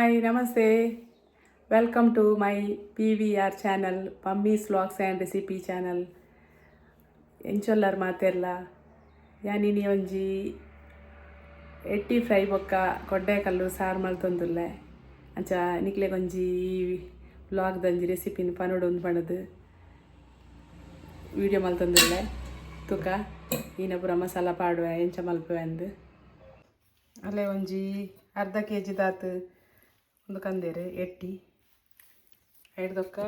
Hi, Namaste. Welcome to my PVR channel, Mummy's Vlogs and Recipe channel. ಎಂಚೊಲ್ಲರ್ ಮಾತೆರ್ಲ ಯಾನಿನಿ ಒಂಜಿ ಎಟ್ಟಿ fry ಬೊಕ್ಕ ಕೊಡ್ಡೆಕಲ್ಲು ಸಾರು ಮಲ್ತೊಂದುಲ್ಲೆ ಅಂಚ ನಿಕ್ಲೆಗ್ ಒಂಜಿ ವ್ಲಾಗ್ದಂಜಿ ರೆಸಿಪಿನ ಪನೋಡು ಒಂದು ಪಣದು ವಿಡಿಯೋ ಮಲ್ತೊಂದುಲ್ಲೆ ತುಕ ಈನ ಪೂರ ಮಸಾಲ ಪಾಡುವೆ ಎಂಚ ಮಲ್ಪುವೆ ಅಂದು ಅಲ್ಲೇ ಒಂಜಿ ಅರ್ಧ ಕೆಜಿ ದಾತು ಒಂದು ಕಂದೇರು ಎಟ್ಟಿ ಐಡ್ದೊಕ್ಕ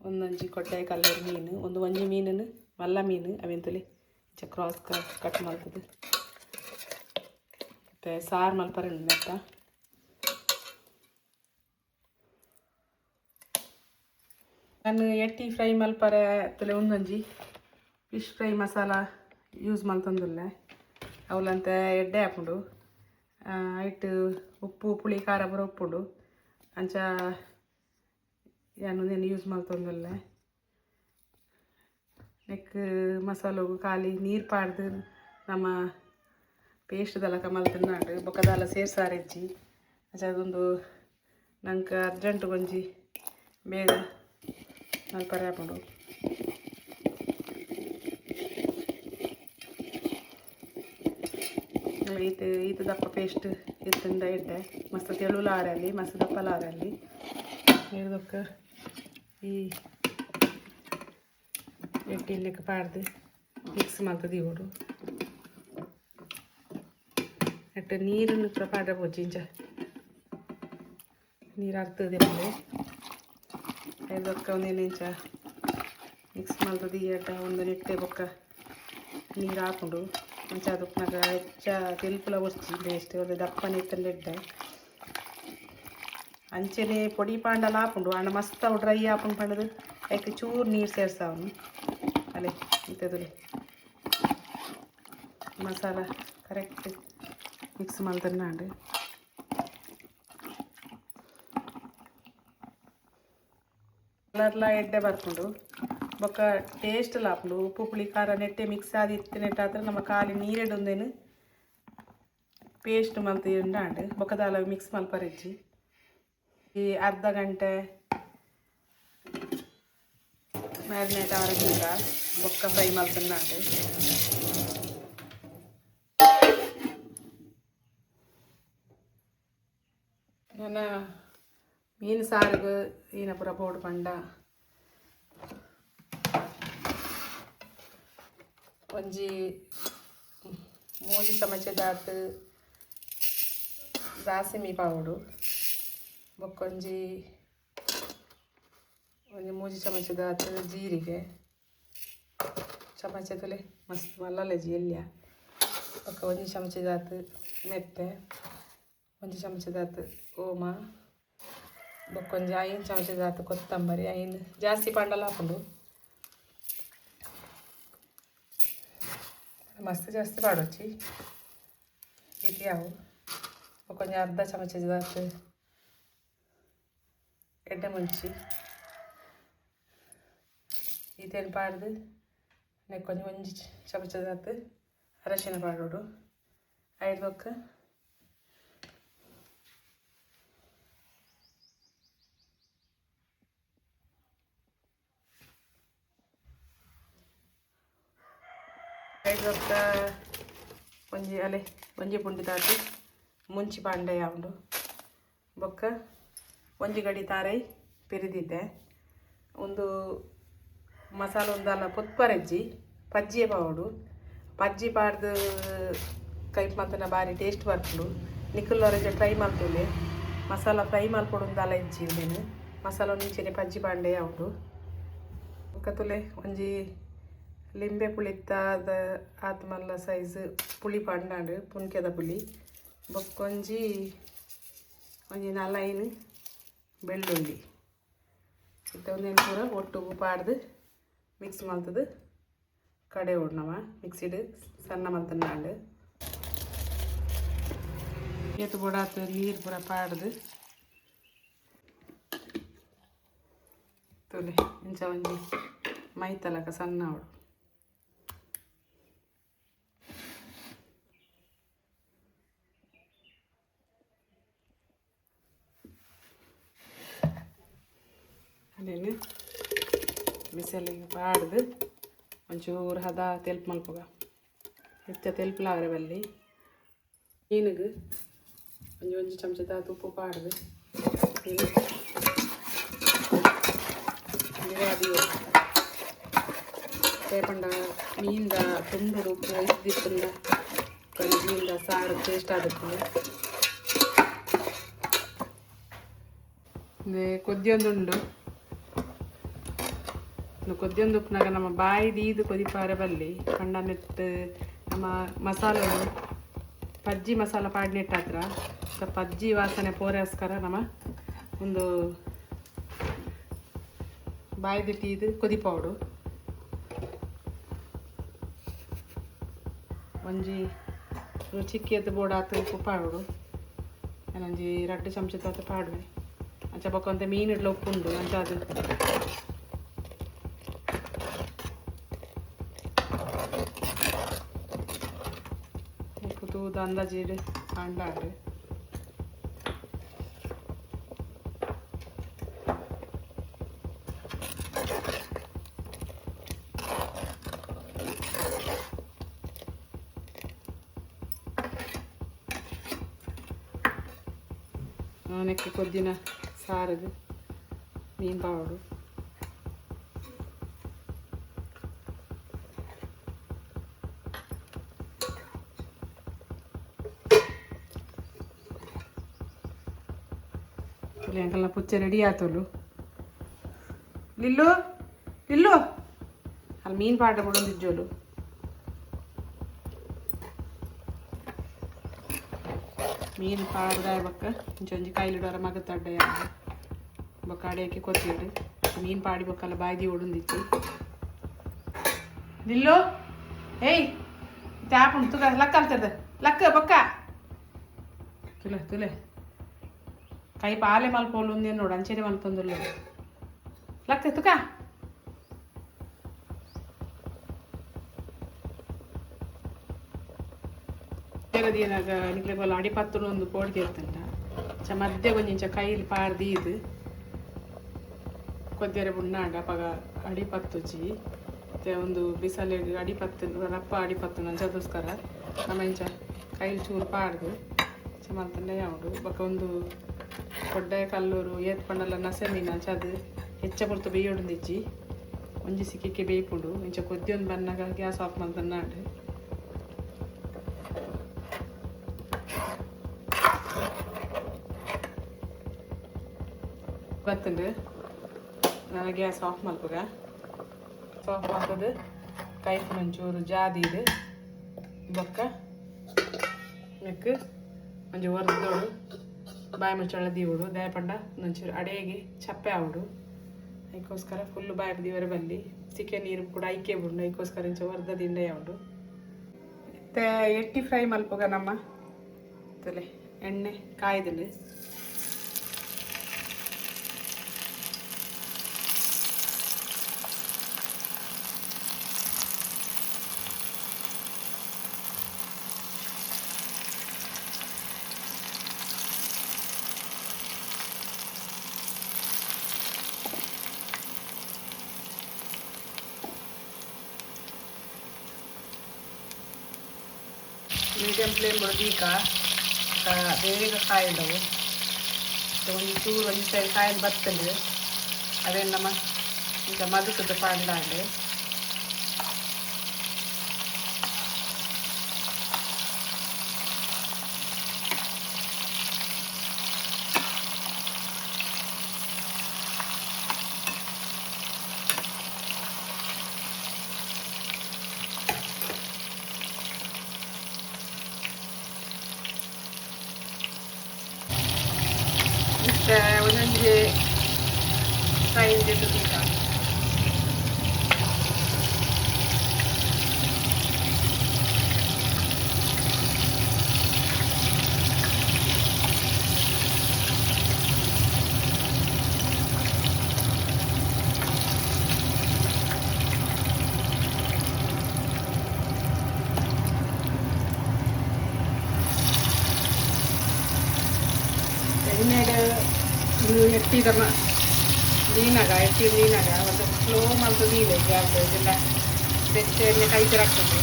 ಒಂದೊಂಜಿ ಕೊಡ್ಡೆ ಕಲ್ಲರ್ ಮೀನು ಒಂದು ಒಂಜಿ ಮೀನನ್ನು ಮಲ್ಲ ಮೀನು ಅವೆಂತಲಿ ಕ್ರಾಸ್ ಕಟ್ ಮಾಡ್ತದೆ ಮತ್ತು ಸಾರು ಮಲ್ಪರೆ ನೆತ್ತ ನಾನು ಎಟ್ಟಿ ಫ್ರೈ ಮಲ್ಪರೆ ತಲೆ ಒಂದೊಂಜಿ ಫಿಶ್ ಫ್ರೈ ಮಸಾಲ ಯೂಸ್ ಮಲ್ತೊಂದುಲ್ಲೆ ಅವಲಂತ ಎಡ್ಡೆ ಹಾಕೊಂಡು ಐಟ್ ಉಪ್ಪು ಪುಳಿ ಖಾರ ಬರೋ ಉಪ್ಪುಂಡು ಅಂಚ ಏನು ಯೂಸ್ ಮಲ್ತೊಂದುಲ್ಲೆ ನೆಕ್ ಮಸಾಲಗು ಖಾಲಿ ನೀರು ಪಾಡ್ದು ನಮ್ಮ ಪೇಸ್ಟ್ ದಲಕ ಮಲ್ತುಂಡು ಬೊಕ್ಕದಾಲ ಸೇರ್ಸಾರೆಜ್ಜಿ ಅಂಚ ಅದೊಂದು ನಂಗೆ ಅರ್ಜೆಂಟ್ ಒಂಜಿ ಬೇಗ ಮಲ್ಪರೆ ಹಾಕೊಂಡು ಈತ ದಪ್ಪ ಪೇಸ್ಟ್ ಇತ್ತಿಂದ ಇಡ್ಡೆ ಮಸ್ತ್ ತೆಳುಲಾರಲ್ಲಿ ಮಸ್ತ್ ದಪ್ಪಲಾರಲ್ಲಿ ಹಿಡ್ದಕ್ಕೆ ಈ ಎಟ್ಟಿಲಿಕ್ಕೆ ಪಾಡ್ದು ಮಿಕ್ಸ್ ಮಾಡ್ತದೆ ಇವರು ಎಟ್ಟು ನೀರನ್ನು ಕೂಡ ಪಾಡ್ರೆ ಬೋಜಿ ಇಂಚ ನೀರು ಹಾಕ್ತದೆ ಮೇಲೆ ಹಿಡ್ದಕ್ಕೆ ಒಂದೇನು ಇಂಚ ಮಿಕ್ಸ್ ಮಾಡ್ತದೆ ಎಡ್ಡ ಒಂದು ನೆಟ್ಟೆ ಬೊಕ್ಕ ನೀರು ಹಾಕೊಂಡು ಅಂಚ ಅದಕ್ಕೆ ನಾಗ ಹೆಚ್ಚ ತೆಲ್ಪುಲ ಒರ್ಚಿ ಬೇಸ್ಟ್ ಒಂದು ದಪ್ಪ ನೆಟ್ಟಲ್ಲಿಡ್ಡೆ ಅಂಚೆನೆ ಪೊಡಿ ಪಾಂಡಲ ಹಾಕೊಂಡು ಅಣ್ಣ ಮಸ್ತ್ ಅವು ಡ್ರೈ ಹಾಕೊಂಡು ಪಂಡದು ಅದಕ್ಕೆ ಚೂರು ನೀರು ಸೇರ್ಸಾವನು ಅಲ್ಲೇ ಇಂಥದ್ದು ಮಸಾಲ ಕರೆಕ್ಟ್ ಮಿಕ್ಸ್ ಮಾಡ್ತಾನೆ ಕಲರ್ಲ ಎಡ್ಡೆ ಬರ್ಕೊಂಡು ಬೊಕ್ಕ ಟೇಸ್ಟ್ ಲಾಪುಂಡು ಉಪ್ಪು ಪುಳಿ ಖಾರ ನೆಟ್ಟೆ ಮಿಕ್ಸ್ ಆದಿ ಇತ್ತು ನೆಟ್ಟಾದ್ರೆ ನಮ್ಮ ಖಾಲಿ ನೀರೆಡೊಂದೇನು ಪೇಸ್ಟ್ ಮಲ್ತು ಉಂಡಾಂಡು ಬೊಕ್ಕದಾಲ ಮಿಕ್ಸ್ ಮಲ್ಪರೆಜ್ಜಿ ಈ ಅರ್ಧ ಗಂಟೆ ಮ್ಯಾರಿನೇಟ್ ಅವರಿಗೀಗ ಬೊಕ್ಕ ಫ್ರೈ ಮಲ್ತುಂಡಾಂಡು ನನ್ನ ಮೀನು ಸಾರಿಗೆ ಈನ ಪೂರ ಬೋಡು ಪಂಡ ಒಂಜಿ 3 ಚಮಚದಾತು ದಾಸಿಮಿ ಪೌಡು ಬೊಕ್ಕೊಂಜಿ 3 ಚಮಚದಾತು ಜೀರಿಗೆ ಚಮಚದಲೆ ಮಸ್ತ್ ಮಲ್ಲಲೆಜಿ ಎಲ್ಯ ಬೊಕ್ಕ 1 ಚಮಚದಾತು ಮೆತ್ತೆ 1 ಚಮಚದಾತು ಓಮ ಬೊಕ್ಕೊಂಜಿ 5 ಚಮಚದಾತು ಕೊತ್ತಂಬರಿ 5 ಜಾಸ್ತಿ ಪಂಡಲ ಹಾಕೊಂಡು ಮಸ್ತ್ ಜಾಸ್ತಿ ಪಾಡೋಚ್ಚಿ ಇದು ಯಾವು ಕೊಂಚ ಅರ್ಧ ಚಮಚದಾತು ಎಡ್ಡೆ ಮುಂಚಿ ಇದೇನು ಪಾಡ್ದು ಕೊಂಚ 1 ಚಮಚದಾತು ಅರಶಿನ ಪಾಡೋಡು ಐದಕ್ಕೆ ಐದಕ್ಕ ಒಂಜಿ ಅಲೆ ಒಂಜಿ ಪುಂಡಿ ತಾತು ಮುಂಚಿ ಪಾಂಡೆ ಯಾವುದು ಬೊಕ್ಕ ಒಂಜಿ ಗಡಿ ತಾರೈ ಪೆರಿದಿದ್ದೆ ಒಂದು ಮಸಾಲ ಒಂದಲ್ಲ ಪೊತ್ಪರೆಜ್ಜಿ ಪಜ್ಜಿಯ ಪೌಡು ಪಜ್ಜಿ ಪಾಡ್ದು ಕೈ ಮತ್ತನ ಬಾರಿ ಟೇಸ್ಟ್ ಬರ್ಪುಡು ನಿಕ್ಕುಲ್ಲವರೆಗೆ ಟ್ರೈ ಮಾಡ್ತೇವೆ ಮಸಾಲ ಫ್ರೈ ಮಾಡ್ಕೊಡು ಒಂದಲ್ಲ ಇಜ್ಜಿ ನೀನು ಮಸಾಲ ಮುಂಚೆನೆ ಪಜ್ಜಿ ಪಾಂಡೆ ಯಾವುದು ಬೊಕ್ಕ ತುಲೆ ಒಂಜಿ ಲಿಂಬೆ ಪುಳಿತ್ತಾದ ಆತ್ಮಲ್ಲ ಸೈಜ್ ಪುಳಿ ಪಂಡಾಂಡು ಪುನ್ಕೆದ ಪುಳಿ ಬೊಕ್ಕೊಂಜಿ ಒಂಜಿ 4 ಬೆಳ್ಳುಳ್ಳಿ ಒಂದೇನು ಪೂರ ಒಟ್ಟು ಪಾಡ್ದು ಮಿಕ್ಸ್ ಮಾಡ್ತದು ಕಡೆ ಉಡ್ನವ ಮಿಕ್ಸಿಡ್ ಸಣ್ಣ ಮಲ್ತಂಡು ಎತ್ತು ಬುಡಾತು ನೀರು ಪೂರ ಪಾಡ್ದು ತುಲೆ ಇಂಚ ಒಂಜಿ ಮೈತಲಕ ಸಣ್ಣ ಅವಳು ನೀನು ಬಿಸಿಲಿಗೆ ಪಾಡ್ದು ಒಂಚೂರು ಹದ ತೆಲ್ಪು ಮಲ್ಪಗ ಹೆಚ್ಚ ತೆಲ್ಪಲಾಗ್ರೆ ಬಲ್ಲಿ ಮೀನಿಗೆ ಒಂಜಿ ಚಮಚದ ಉಪ್ಪು ಪಾಡ್ದು ನೀನು ಅದು ಪೇಪಂಡ ಮೀನಿಂದ ತುಂಡು ಉಪ್ಪು ಇದ್ದಿತ್ತಂದ ಮೀನಿಂದ ಸಾರು ಟೇಸ್ಟ್ ಆಗುತ್ತೆ ಕೊದ್ದಿಯೊಂದುಂಡು ಕೊದ್ದಿಯೊಂದು ಉಪ್ಪಿನಾಗ ನಮ್ಮ ಬಾಯಿದು ಇದು ಕೊದಿಪಾರೆ ಬಲ್ಲಿ ಪಂಡ ನೆಟ್ಟು ನಮ್ಮ ಮಸಾಲೆ ಪಜ್ಜಿ ಮಸಾಲ ಪಾಡ್ನೆಟ್ಟು ಹತ್ರ ಸ್ವಲ್ಪ ಪಜ್ಜಿ ವಾಸನೆ ಪೋರೆಸ್ಕರ ನಮ್ಮ ಒಂದು ಬಾಯಿದು ಇದು ಕೊದಿಪಾವಡು ಒಂಜಿ ರುಚಿಕ್ಕಿಯದ್ದು ಬೋಡ ಆತು ಉಪ್ಪು ಪಾವಡು ಒಂಜಿ 2 ಚಮಚದ ಆತು ಪಾಡುವೆ ಅಂಚ ಬೊಕ್ಕ ಮೀನು ಇಡ್ಲ ಉಪ್ಪುಂಡು ಅಂಚ ಅದು ಉಪ್ಪು ತೂದು ಅಂದಾಜಿಡು ಅಂಡಾಡು ನೆಕ್ಕೆ ಕೊದ್ದಿನ ಸಾರದು ಮೀನು ಪಾವಡು ಅಂಕಲ್ನ ಪುಚ್ಚ ರೆಡಿ ಆತೋಲು ಲಿಲ್ಲು ಲಿಲ್ಲು ಅಲ್ಲಿ ಮೀನು ಪಾಡ ಬಿಡೋದಿಜ್ಜೋಲು ಮೀನು ಪಾಡ್ದಾಯ ಬಕ್ಕ ಒಂಚೊಂಜಿ ಕಾಯಿಲಿಡೋರ ಮಗ ತಡ್ಡ ಬೊಕ್ಕ ಅಡಿಯಕ್ಕೆ ಕೊತ್ತಿಡು ಮೀನು ಪಾಡಿ ಬೊಕ್ಕಲ್ಲ ಬಾಯ್ದಿ ಒಡಂದಿತ್ತು ನಿಲ್ಲು ಏಯ್ ತ್ಯಾಪುಂಡು ತುಗ ಲಕ್ಕ ಅಲ್ತದ ಲಕ್ಕ ಬೊಕ್ಕ ತುಲೆ ತುಲೆ ಕೈ ಪಾಲೆ ಮಲ್ಪೋಲು ಒಂದೇನು ನೋಡು ಅಂಚೆನೆ ಮಲ್ಪೊಂದುಲ್ಲ ಲಕ್ಕ ತುಕ ದಿನಾಗ ನಿಕ್ಲೆ ಬಲ್ಲ ಅಡಿಪತ್ತು ಒಂದು ಕೋಡ್ಗೆ ಇರ್ತಂಟ ಮಧ್ಯೆ ಕೊಂಚ ಕೈಲಿ ಪಾಡ್ದು ಇದು ಕೊದ್ದಿರೆ ಬುಣ್ಣಾಂಡ ಪಗ ಅಡಿಪತ್ತುಜಿ ಮತ್ತೆ ಒಂದು ಬಿಸಲೆ ಅಡಿಪತ್ತು ರಪ್ಪ ಅಡಿಪತ್ತು ನಂಚದೋಸ್ಕರ ನಮ್ಮ ಇಂಚ ಕೈಲಿ ಚೂರು ಪಾಡ್ದು ಮಲ್ತಂಡೆ ಯಾವುದು ಬಕ್ಕ ಒಂದು ಕೊಡ್ಡೆ ಕಲ್ಲೂರು ಏತ್ ಪಂಡಲ್ಲ ನಸೆ ಮೀನು ಅಂಚದು ಹೆಚ್ಚ ಬರ್ತು ಬೇಯೋಡಿಜ್ಜಿ ಒಂಜಿ ಸಿಕ್ಕಿಕ್ಕೆ ಬೇಯ್ಪುಂಡು ಇಂಚ ಕೊದ್ದಿ ಒಂದು ಬನ್ನಾಗ ಗ್ಯಾಸ್ ಆಫ್ ಮಲ್ತನ್ನಾಡು ಬತ್ತಂಡು ನಾನು ಗ್ಯಾಸ್ ಆಫ್ ಮಲ್ಪಗ ಆಫ್ ಮಾಡ್ತದೆ ಕೈಫ್ ಒಂಚೂರು ಜಾದಿ ಇದು ಬೊಕ್ಕ ಮೆಕ್ಕು ಒಂಚೂರು ಹೊರದೋಡು ಬಾಯಿ ಮುಚ್ಚಳ ದೀವುಡು ದಯಪಂಡ ಒಂಚೂರು ಅಡೆಗೆ ಚಪ್ಪೆ ಆವುಡು ಅದಕ್ಕೋಸ್ಕರ ಫುಲ್ಲು ಬಾಯಿ ದೀವರ ಬಲ್ಲಿ ಚಿಕನ್ ನೀರು ಕೂಡ ಐಕೆ ಬಿಡು ಅದಕ್ಕೋಸ್ಕರ ಇಂಚ ಹೊರದ ದಿಂಡೆ ಯಾವುದು ಮತ್ತು ಎಟ್ಟಿ ಫ್ರೈ ಮಲ್ಪಗ ನಮ್ಮ ತಲೆ ಎಣ್ಣೆ ಕಾಯ್ದಲ್ಲಿ ಮೀಡಿಯಂ ಫ್ಲೇಮ್ ಬಡ್ದೀಗ ಬೇಗ ಕಾಯಿಲ್ಲವು ಒಂದು ಚೂರು ಒಂದು ಸೈಡ್ ಕಾಯಿಲ್ ಬರ್ತದೆ ಅದೇ ನಮ್ಮ ಈಗ ಮದುಕದ ಪಾಂಡಾಂಡೆ ಒಂದೊಂದಿಗೆ ಫ್ರೈ ಜೊತೆ ಎಣ್ಣೆಗೆ ಎಟ್ಟಿದ ನೀನಾಗ ಎತ್ತಿ ನೀನಾಗ ಒಂದು ಸ್ಲೋ ಮಾಡ್ತು ನೀನು ಗ್ಯಾಸ್ ಇದೆಲ್ಲ ಬೆಚ್ಚ ಎಣ್ಣೆ ಕೈತರಾಗ್ತದೆ.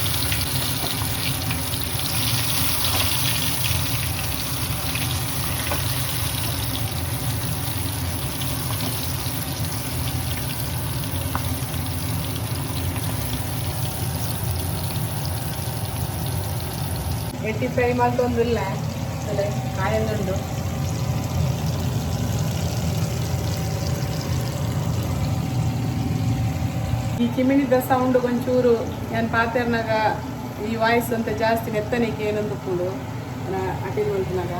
ಎಟ್ಟಿ ಫ್ರೈ ಮಾಡ್ತೊಂದಿಲ್ಲ ಅದೇ ಕಾಯೊಂದುಂಡು. ಈ ಚಿಮಿಣಿದ ಸೌಂಡ್ ಒಂಚೂರು ನಾನು ಪಾತೆರ್ನಾಗ ಈ ವಾಯ್ಸ್ ಅಂತ ಜಾಸ್ತಿ ನೆತ್ತನಿಕೆ ಏನೊಂದು ಕೂಡು ಅಟಿಲ್ ಉಂಟುನಾಗ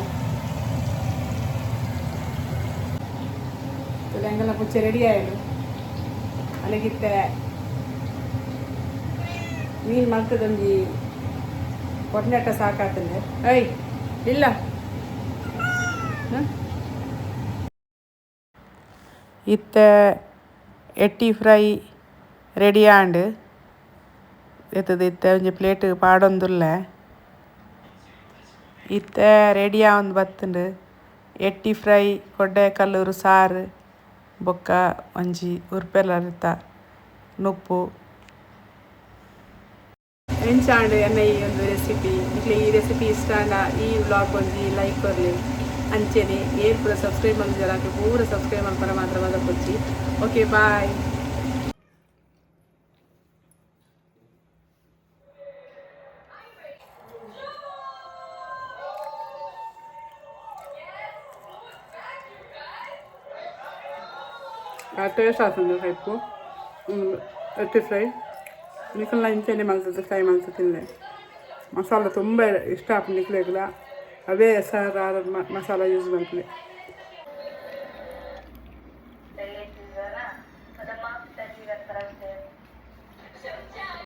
ಹೆಂಗೆಲ್ಲ ಪುಚ್ಚೆ ರೆಡಿ ಆಯಿತು ಅಲ್ಲಿಗಿತ್ತೆ ನೀನು ಮಾಡ್ತದಂಜಿ ಕೊಟ್ಟನೆಟ್ಟ ಸಾಕಾಗ್ತದೆ. ಐ ಇಲ್ಲ ಇತ್ತ ಎಟ್ಟಿ ಫ್ರೈ ರೆಡಿ ಆಂಡ್ ಎತ್ತದ ಇತ್ತ ಒಂಜಿ ಪ್ಲೇಟ್ ಪಾಡೊಂದುಲ್ಲ. ಇತ್ತ ರೆಡಿ ಆವೊಂದು ಬತ್ತುಂಡು ಎಟ್ಟಿ ಫ್ರೈ ಕೊಡ್ಡೆ ಕಲ್ಲೂರು ಸಾರು ಬೊಕ್ಕ ಒಂಜಿ ಉರ್ಪೆಲರ್ತ ನುಪ್ಪು ಎಂಚಾಂಡ್ ಎನ್ನ ಈ ಒಂದು ರೆಸಿಪಿ ಇಟ್ಲಿ ಈ ರೆಸಿಪಿ ಇಷ್ಟ ಆಂಡ ಈ ವ್ಲಾಗ್ ಒಂಜಿ ಲೈಕ್ ಕೊರಲಿ ಅಂಚೆನೆ ಏರ್ ಪೂರ ಸಬ್ಸ್ಕ್ರೈಬ್ ಮಾಡಿದಾರ ಪೂರ ಸಬ್ಸ್ಕ್ರೈಬ್ ಮಾಡ್ತಾರೆ ಮಾತ್ರ ಬದಕೊಚ್ಚಿ. Okay bye. ಟೇಸ್ಟ್ ಆಗ್ತದೆ ಟೈಪು ಎಟ್ಟಿ ಫ್ರೈ ನಿಖಲ್ನ ಇಂಚೆನೆ ಮಲ್ತದೆ ಫ್ರೈ ಮಲ್ತು ತಿನ್ನೆ ಮಸಾಲ ತುಂಬ ಇಷ್ಟ ಆಪು ನಿಕ್ಲೆಗ್ಲ ಅವೇ ಸಾರು ಮಸಾಲ ಯೂಸ್ ಮಾಡ್ತೀನಿ.